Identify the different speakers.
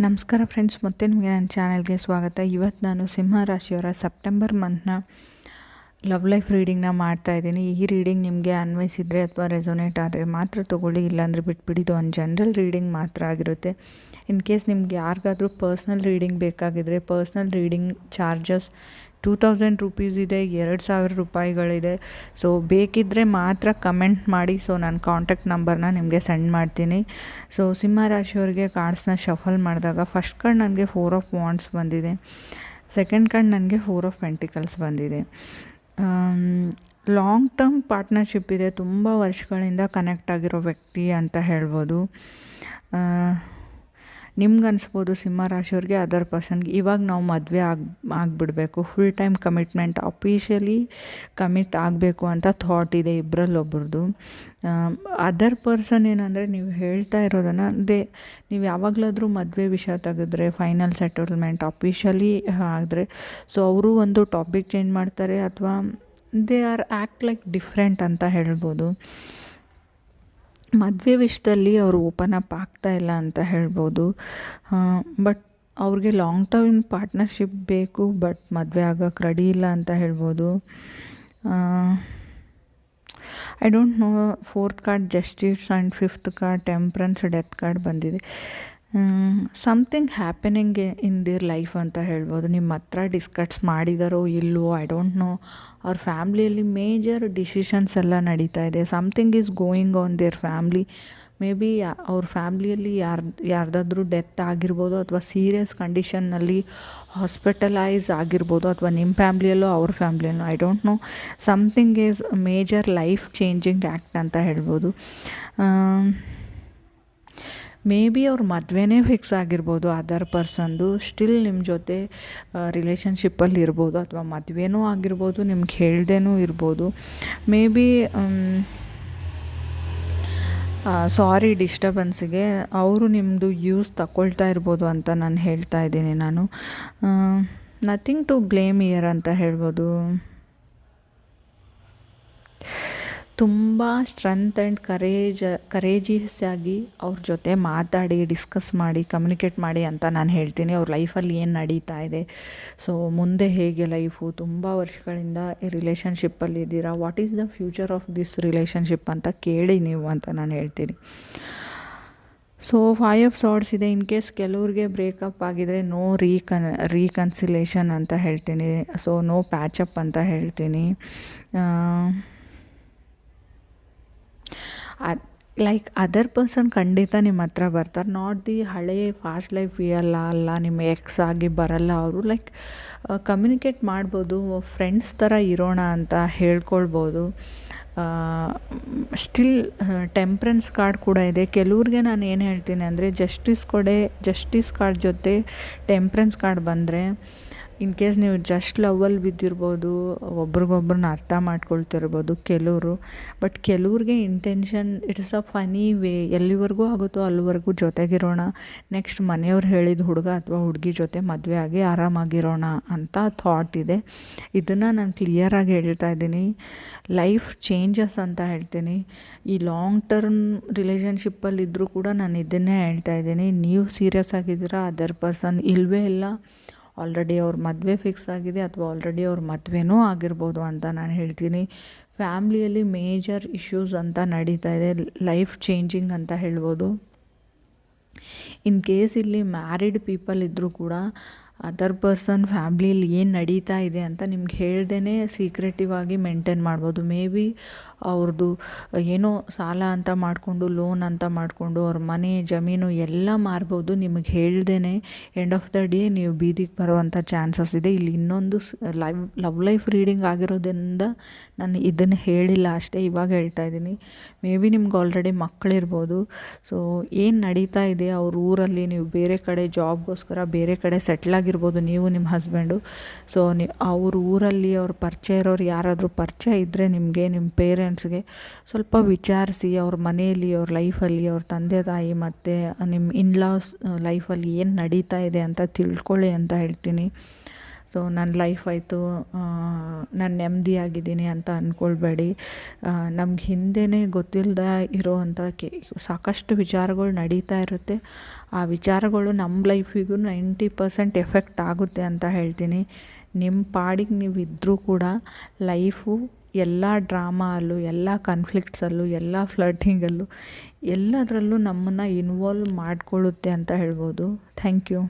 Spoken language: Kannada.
Speaker 1: ನಮಸ್ಕಾರ ಫ್ರೆಂಡ್ಸ್, ಮತ್ತೆ ನಿಮಗೆ ನನ್ನ ಚಾನಲ್ಗೆ ಸ್ವಾಗತ. ಇವತ್ತು ನಾನು ಸಿಂಹ ರಾಶಿಯವರ ಸೆಪ್ಟೆಂಬರ್ ಮಂತ್ನ ಲವ್ ಲೈಫ್ ರೀಡಿಂಗ್ನ ಮಾಡ್ತಾಯಿದ್ದೀನಿ. ಈ ರೀಡಿಂಗ್ ನಿಮಗೆ ಅನ್ವಯಿಸಿದರೆ ಅಥವಾ ರೆಸೊನೇಟ್ ಆದರೆ ಮಾತ್ರ ತೊಗೊಳ್ಳಿ, ಇಲ್ಲಾಂದರೆ ಬಿಟ್ಬಿಡಿ. ಇದು ಒಂದು ಜನರಲ್ ರೀಡಿಂಗ್ ಮಾತ್ರ ಆಗಿರುತ್ತೆ. ಇನ್ ಕೇಸ್ ನಿಮ್ಗೆ ಯಾರಿಗಾದರೂ ಪರ್ಸ್ನಲ್ ರೀಡಿಂಗ್ ಬೇಕಾಗಿದ್ದರೆ ಪರ್ಸ್ನಲ್ ರೀಡಿಂಗ್ ಚಾರ್ಜಸ್ 2000 ರೂಪೀಸ್ ಇದೆ, 2000 ರೂಪಾಯಿಗಳಿದೆ. ಸೊ ಬೇಕಿದ್ದರೆ ಮಾತ್ರ ಕಮೆಂಟ್ ಮಾಡಿ. ಸೊ ನಾನು ಕಾಂಟ್ಯಾಕ್ಟ್ ನಂಬರ್ನ ನಿಮಗೆ ಸೆಂಡ್ ಮಾಡ್ತೀನಿ. ಸೊ ಸಿಂಹ ರಾಶಿಯವರಿಗೆ ಕಾರ್ಡ್ಸ್ನ ಶಫಲ್ ಮಾಡಿದಾಗ ಫಸ್ಟ್ ಕಾರ್ಡ್ ನನಗೆ 4 ಆಫ್ ವಾಂಡ್ಸ್ ಬಂದಿದೆ, ಸೆಕೆಂಡ್ ಕಾರ್ಡ್ ನನಗೆ 4 ಆಫ್ ಪೆಂಟಿಕಲ್ಸ್ ಬಂದಿದೆ. ಲಾಂಗ್ ಟರ್ಮ್ ಪಾರ್ಟ್ನರ್ಶಿಪ್ ಇದೆ, ತುಂಬ ವರ್ಷಗಳಿಂದ ಕನೆಕ್ಟ್ ಆಗಿರೋ ವ್ಯಕ್ತಿ ಅಂತ ಹೇಳ್ಬೋದು. ನಿಮ್ಗೆ ಅನಿಸ್ಬೋದು ಸಿಂಹ ರಾಶಿಯವ್ರಿಗೆ ಅದರ್ ಪರ್ಸನ್ಗೆ ಇವಾಗ ನಾವು ಮದುವೆ ಆಗಿಬಿಡಬೇಕು, full time commitment, officially commit ಆಗಬೇಕು ಅಂತ ಥಾಟ್ ಇದೆ ಇಬ್ಬರಲ್ಲೊಬ್ರದ್ದು. ಅದರ್ ಪರ್ಸನ್ ಏನಂದರೆ ನೀವು ಹೇಳ್ತಾ ಇರೋದನ್ನು ನೀವು ಯಾವಾಗಲಾದರೂ ಮದುವೆ ವಿಷಯ ತೆಗೆದ್ರೆ ಫೈನಲ್ ಸೆಟಲ್ಮೆಂಟ್ ಅಫಿಷಿಯಲಿ ಆದರೆ ಸೊ ಅವರು ಒಂದು ಟಾಪಿಕ್ ಚೇಂಜ್ ಮಾಡ್ತಾರೆ ಅಥವಾ they are act like different ಅಂತ ಹೇಳ್ಬೋದು. ಮದುವೆ ವಿಷಯದಲ್ಲಿ ಅವರು ಓಪನ್ ಅಪ್ ಆಗ್ತಾಯಿಲ್ಲ ಅಂತ ಹೇಳ್ಬೋದು. ಬಟ್ ಅವ್ರಿಗೆ ಲಾಂಗ್ ಟರ್ಮ್ ಪಾರ್ಟ್ನರ್ಶಿಪ್ ಬೇಕು, ಬಟ್ ಮದುವೆ ಆಗೋಕ್ಕೆ ರೆಡಿ ಇಲ್ಲ ಅಂತ ಹೇಳ್ಬೋದು. I don't know. 4th card justice and 5th card temperance, death card ಬಂದಿದೆ. Something happening in their life ಅಂತ ಹೇಳ್ಬೋದು. ನಿಮ್ಮ ಹತ್ರ ಡಿಸ್ಕಸ್ ಮಾಡಿದಾರೋ ಇಲ್ವೋ ಐ ಡೋಂಟ್ ನೋ. ಅವ್ರ ಫ್ಯಾಮ್ಲಿಯಲ್ಲಿ ಮೇಜರ್ ಡಿಸಿಷನ್ಸ್ ಎಲ್ಲ ನಡೀತಾ ಇದೆ. Something is going on there family. May be ಅವ್ರ ಫ್ಯಾಮ್ಲಿಯಲ್ಲಿ ಯಾರ್ದಾದ್ರೂ ಡೆತ್ ಆಗಿರ್ಬೋದು ಅಥವಾ ಸೀರಿಯಸ್ ಕಂಡೀಷನ್ನಲ್ಲಿ ಹಾಸ್ಪಿಟಲೈಸ್ ಆಗಿರ್ಬೋದು, ಅಥವಾ ನಿಮ್ಮ ಫ್ಯಾಮ್ಲಿಯಲ್ಲೋ ಅವ್ರ ಫ್ಯಾಮ್ಲಿಯಲ್ಲೋ I don't know. Something is major life changing act ಅಂತ ಹೇಳ್ಬೋದು. ಮೇ ಬಿ ಅವ್ರ ಮದುವೆನೇ ಫಿಕ್ಸ್ ಆಗಿರ್ಬೋದು ಅದರ್ ಪರ್ಸನ್ದು, ಸ್ಟಿಲ್ ನಿಮ್ಮ ಜೊತೆ ರಿಲೇಷನ್ಶಿಪ್ಪಲ್ಲಿ ಇರ್ಬೋದು, ಅಥವಾ ಮದುವೆನೂ ಆಗಿರ್ಬೋದು, ನಿಮ್ಗೆ ಹೇಳ್ದೇನೂ ಇರ್ಬೋದು. ಮೇ ಬಿ ಸಾರಿ ಡಿಸ್ಟರ್ಬೆನ್ಸಿಗೆ ಅವರು ನಿಮ್ಮದು ಯೂಸ್ ತಗೊಳ್ತಾ ಇರ್ಬೋದು ಅಂತ ನಾನು ಹೇಳ್ತಾ ಇದ್ದೀನಿ. ನಾನು ನಥಿಂಗ್ ಟು ಬ್ಲೇಮ್ ಇಯರ್ ಅಂತ ಹೇಳ್ಬೋದು. ತುಂಬ ಸ್ಟ್ರೆಂತ್ ಆ್ಯಂಡ್ ಕರೇಜಿಯಸ್ ಆಗಿ ಅವ್ರ ಜೊತೆ ಮಾತಾಡಿ ಡಿಸ್ಕಸ್ ಮಾಡಿ ಕಮ್ಯುನಿಕೇಟ್ ಮಾಡಿ ಅಂತ ನಾನು ಹೇಳ್ತೀನಿ. ಅವ್ರ ಲೈಫಲ್ಲಿ ಏನು ನಡೀತಾ ಇದೆ, ಸೊ ಮುಂದೆ ಹೇಗೆ ಲೈಫು, ತುಂಬ ವರ್ಷಗಳಿಂದ ರಿಲೇಷನ್ಶಿಪ್ಪಲ್ಲಿ ಇದ್ದೀರಾ, what is the future of this relationship ಅಂತ ಕೇಳಿ ನೀವು ಅಂತ ನಾನು ಹೇಳ್ತೀನಿ. ಸೊ 5 ಆಫ್ ಸಾರ್ಡ್ಸ್ ಇದೆ. ಇನ್ ಕೇಸ್ ಕೆಲವ್ರಿಗೆ ಬ್ರೇಕಪ್ ಆಗಿದರೆ ನೋ ರೀಕನ್ಸಿಲೇಷನ್ ಅಂತ ಹೇಳ್ತೀನಿ. ಸೊ ನೋ ಪ್ಯಾಚಪ್ ಅಂತ ಹೇಳ್ತೀನಿ. ಲೈಕ್ ಅದರ್ ಪರ್ಸನ್ ಖಂಡಿತ ನಿಮ್ಮ ಹತ್ರ ಬರ್ತಾರೆ. ನಾಟ್ ದಿ ಹಳೆಯ ಫಾಸ್ಟ್ ಲೈಫ್ ಅಲ್ಲ ನಿಮ್ಮ ಎಕ್ಸ್ ಆಗಿ ಬರಲ್ಲ ಅವರು. ಲೈಕ್ ಕಮ್ಯುನಿಕೇಟ್ ಮಾಡ್ಬೋದು, ಫ್ರೆಂಡ್ಸ್ ಥರ ಇರೋಣ ಅಂತ ಹೇಳ್ಕೊಳ್ಬೋದು. ಸ್ಟಿಲ್ ಟೆಂಪ್ರೆನ್ಸ್ ಕಾರ್ಡ್ ಕೂಡ ಇದೆ. ಕೆಲವ್ರಿಗೆ ನಾನು ಏನು ಹೇಳ್ತೀನಿ ಅಂದರೆ ಜಸ್ಟಿಸ್ ಕಾರ್ಡ್ ಜೊತೆ ಟೆಂಪ್ರೆನ್ಸ್ ಕಾರ್ಡ್ ಬಂದರೆ ಇನ್ ಕೇಸ್ ನೀವು ಜಸ್ಟ್ ಲವ್ವಲ್ಲಿ ಬಿದ್ದಿರ್ಬೋದು, ಒಬ್ರಿಗೊಬ್ರನ್ನ ಅರ್ಥ ಮಾಡ್ಕೊಳ್ತಿರ್ಬೋದು ಕೆಲವರು. ಬಟ್ ಕೆಲವ್ರಿಗೆ intention it's a funny way, ಎಲ್ಲಿವರೆಗೂ ಆಗುತ್ತೋ ಅಲ್ಲಿವರೆಗೂ ಜೊತೆಗಿರೋಣ, ನೆಕ್ಸ್ಟ್ ಮನೆಯವ್ರು ಹೇಳಿದ ಹುಡುಗ ಅಥವಾ ಹುಡುಗಿ ಜೊತೆ ಮದುವೆ ಆಗಿ ಆರಾಮಾಗಿರೋಣ ಅಂತ ಥಾಟ್ ಇದೆ. ಇದನ್ನು ನಾನು ಕ್ಲಿಯರಾಗಿ ಹೇಳ್ತಾ ಇದ್ದೀನಿ. ಲೈಫ್ ಚೇಂಜಸ್ ಅಂತ ಹೇಳ್ತೀನಿ. ಈ ಲಾಂಗ್ ಟರ್ಮ್ ರಿಲೇಷನ್ಶಿಪ್ಪಲ್ಲಿದ್ದರೂ ಕೂಡ ನಾನು ಇದನ್ನೇ ಹೇಳ್ತಾ ಇದ್ದೀನಿ. ನೀವು ಸೀರಿಯಸ್ ಆಗಿದ್ದೀರಾ, ಅದರ್ ಪರ್ಸನ್ ಇಲ್ಲವೇ ಇಲ್ಲ, ಆಲ್ರೆಡಿ ಅವ್ರ ಮದುವೆ ಫಿಕ್ಸ್ ಆಗಿದೆ ಅಥವಾ ಆಲ್ರೆಡಿ ಅವ್ರ ಮದುವೆನೂ ಆಗಿರ್ಬೋದು ಅಂತ ನಾನು ಹೇಳ್ತೀನಿ. ಫ್ಯಾಮ್ಲಿಯಲ್ಲಿ ಮೇಜರ್ ಇಶ್ಯೂಸ್ ಅಂತ ನಡೀತಾ ಇದೆ, ಲೈಫ್ ಚೇಂಜಿಂಗ್ ಅಂತ ಹೇಳ್ಬೋದು. ಇನ್ ಕೇಸ್ ಇಲ್ಲಿ ಮ್ಯಾರಿಡ್ ಪೀಪಲ್ ಇದ್ದರೂ ಕೂಡ ಅದರ್ ಪರ್ಸನ್ ಫ್ಯಾಮ್ಲಿಯಲ್ಲಿ ಏನು ನಡೀತಾ ಇದೆ ಅಂತ ನಿಮ್ಗೆ ಹೇಳ್ದೇ ಸೀಕ್ರೆಟಿವ್ ಆಗಿ ಮೇಂಟೈನ್ ಮಾಡ್ಬೋದು. ಮೇ ಬಿ ಅವ್ರದ್ದು ಏನೋ ಸಾಲ ಅಂತ ಮಾಡಿಕೊಂಡು, ಲೋನ್ ಅಂತ ಮಾಡಿಕೊಂಡು ಅವ್ರ ಮನೆ ಜಮೀನು ಎಲ್ಲ ಮಾರ್ಬೋದು. ನಿಮಗೆ ಹೇಳ್ದೇ ಎಂಡ್ ಆಫ್ ದ ಡೇ ನೀವು ಬೀದಿಗೆ ಬರುವಂಥ ಚಾನ್ಸಸ್ ಇದೆ. ಇಲ್ಲಿ ಇನ್ನೊಂದು ಲವ್ ಲೈಫ್ ರೀಡಿಂಗ್ ಆಗಿರೋದ್ರಿಂದ ನಾನು ಇದನ್ನು ಹೇಳಿಲ್ಲ ಅಷ್ಟೇ, ಇವಾಗ ಹೇಳ್ತಾ ಇದ್ದೀನಿ. ಮೇ ಬಿ ನಿಮ್ಗೆ ಆಲ್ರೆಡಿ ಮಕ್ಕಳಿರ್ಬೋದು. ಸೊ ಏನು ನಡೀತಾ ಇದೆ ಅವ್ರ ಊರಲ್ಲಿ, ನೀವು ಬೇರೆ ಕಡೆ ಜಾಬ್ಗೋಸ್ಕರ ಬೇರೆ ಕಡೆ ಸೆಟ್ಲ್ ಆಗಿರ್ಬೋದು ನೀವು ನಿಮ್ಮ ಹಸ್ಬೆಂಡು. ಸೊ ಅವ್ರ ಊರಲ್ಲಿ ಅವ್ರ ಪರಿಚಯ ಇರೋರು ಯಾರಾದರೂ ಪರಿಚಯ ಇದ್ದರೆ ನಿಮಗೆ, ನಿಮ್ಮ ಪೇರೆಂಟ್ಸ್ಗೆ ಸ್ವಲ್ಪ ವಿಚಾರಿಸಿ ಅವ್ರ ಮನೆಯಲ್ಲಿ, ಅವ್ರ ಲೈಫಲ್ಲಿ, ಅವ್ರ ತಂದೆ ತಾಯಿ ಮತ್ತು ನಿಮ್ಮ ಇನ್ಲಾಸ್ ಲೈಫಲ್ಲಿ ಏನು ನಡೀತಾ ಇದೆ ಅಂತ ತಿಳ್ಕೊಳ್ಳಿ ಅಂತ ಹೇಳ್ತೀನಿ. ಸೊ ನನ್ನ ಲೈಫ್ ಆಯಿತು, ನಾನು ನೆಮ್ಮದಿಯಾಗಿದ್ದೀನಿ ಅಂತ ಅಂದ್ಕೊಳ್ಬೇಡಿ. ನಮ್ಗೆ ಹಿಂದೆಯೇ ಗೊತ್ತಿಲ್ಲದ ಇರೋವಂಥ ಸಾಕಷ್ಟು ವಿಚಾರಗಳು ನಡೀತಾ ಇರುತ್ತೆ. ಆ ವಿಚಾರಗಳು ನಮ್ಮ ಲೈಫಿಗೂ 90% ಎಫೆಕ್ಟ್ ಆಗುತ್ತೆ ಅಂತ ಹೇಳ್ತೀನಿ. ನಿಮ್ಮ ಪಾಡಿಗೆ ನೀವು ಇದ್ದರೂ ಕೂಡ ಲೈಫು ಎಲ್ಲ ಡ್ರಾಮಾ ಎಲ್ಲ ಕಾನ್ಫ್ಲಿಕ್ಟ್ಸಲ್ಲೂ, ಎಲ್ಲ ಫ್ಲರ್ಟಿಂಗಲ್ಲೂ ಎಲ್ಲದರಲ್ಲೂ ನಮ್ಮನ್ನು ಇನ್ವಾಲ್ವ್ ಮಾಡಿಕೊಳ್ಳುತ್ತೆ ಅಂತ ಹೇಳ್ಬೋದು. Thank you.